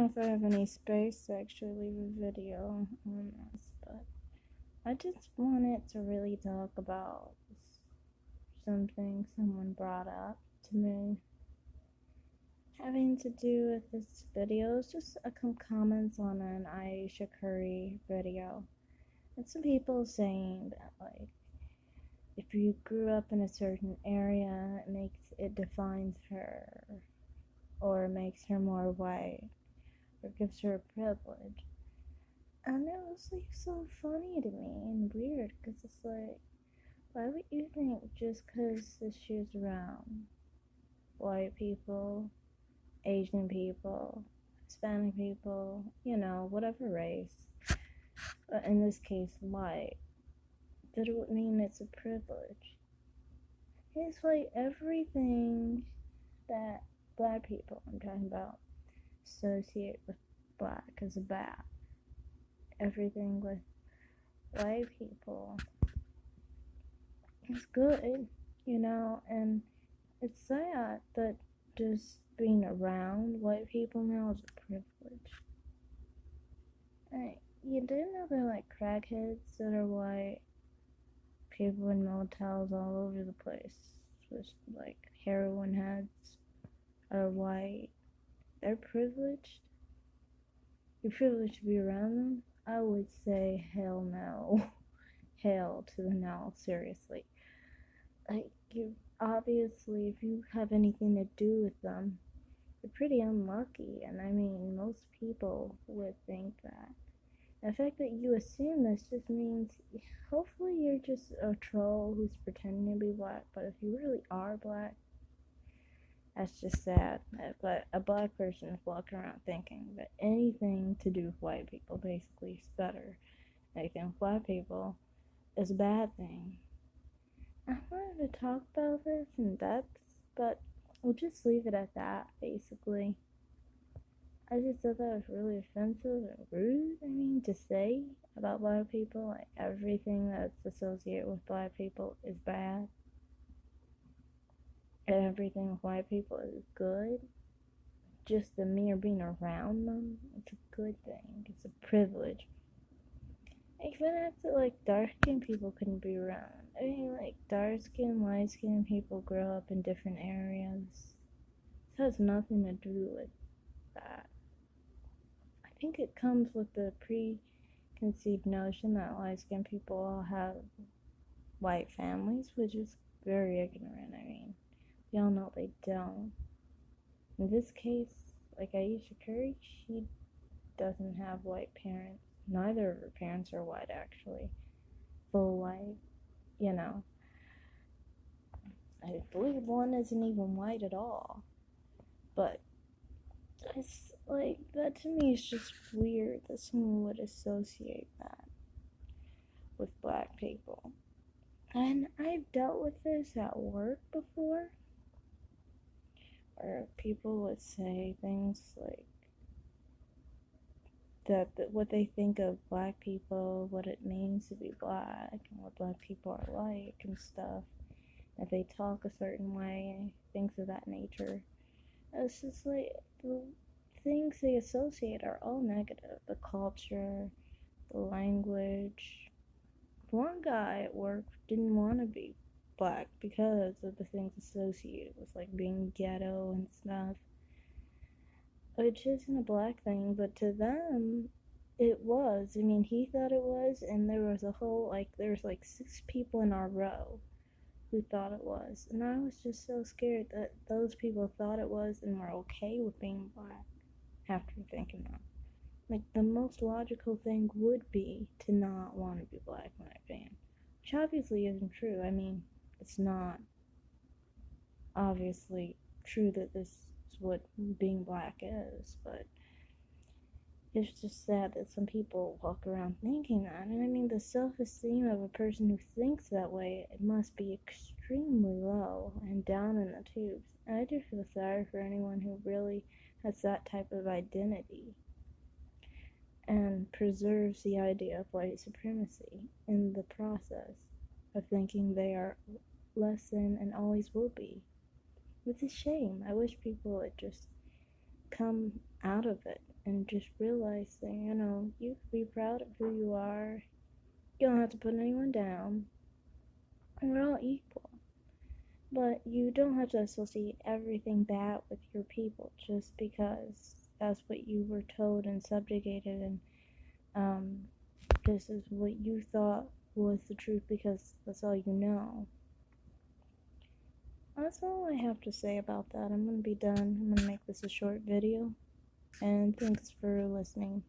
know if I have any space to actually leave a video on this, but I just wanted to really talk about something someone brought up to me having to do with this video. It's just some comments on an Ayesha Curry video. And some people saying that, like, if you grew up in a certain area, it defines her, or makes her more white, or gives her a privilege. And it was like so funny to me and weird, because it's like, why would you think just because this show's around white people, Asian people, Hispanic people, whatever race, but in this case white, that it would mean it's a privilege? It's like everything that black people, I'm talking about, associate with black is bad. Everything with white people is good, and it's sad that just being around white people now is a privilege. You do know they're like crackheads that are white, people in motels all over the place, just like heroin heads are white. They're privileged. You're privileged to be around them? I would say hell no. Hell to the no, seriously. Like, you obviously, if you have anything to do with them, you're pretty unlucky. And I mean, most people would think that. The fact that you assume this just means hopefully you're just a troll who's pretending to be black. But if you really are black, that's just sad. But a black person is walking around thinking that anything to do with white people basically is better. Anything with black people is a bad thing. I wanted to talk about this in depth, but we'll just leave it at that, basically. I just thought that was really offensive and rude, to say about black people. Like, everything that's associated with black people is bad. And everything with white people is good. Just the mere being around them, it's a good thing. It's a privilege. Even after, like, dark-skinned people couldn't be around. Like, dark-skinned, light-skinned people grow up in different areas. This has nothing to do with that. I think it comes with the preconceived notion that light-skinned people all have white families, which is very ignorant. We all know they don't. In this case, like Ayesha Curry, she doesn't have white parents. Neither of her parents are white, actually. Full white, I believe one isn't even white at all. But it's like, that to me is just weird that someone would associate that with black people. And I've dealt with this at work before, where people would say things like that what they think of black people, what it means to be black, and what black people are like and stuff. That they talk a certain way, things of that nature. It's just like, the things they associate are all negative. The culture, the language. One guy at work didn't want to be black because of the things associated with, like, being ghetto and stuff. Which isn't a black thing, but to them, it was. He thought it was, and there was like 6 people in our row who thought it was. And I was just so scared that those people thought it was and were okay with being black after thinking that. Like, the most logical thing would be to not want to be black, in my opinion. Which obviously isn't true. It's not obviously true that this is what being black is, but it's just sad that some people walk around thinking that. And the self-esteem of a person who thinks that way, it must be extremely low and down in the tubes. And I do feel sorry for anyone who really has that type of identity and preserves the idea of white supremacy in the process of thinking they are less than and always will be. It's a shame. I wish people would just come out of it and just realize that, you know, you can be proud of who you are. You don't have to put anyone down. We're all equal. But you don't have to associate everything bad with your people just because that's what you were told and subjugated, and this is what you thought was the truth because that's all you know. That's all I have to say about that. I'm gonna be done. I'm gonna make this a short video, and thanks for listening.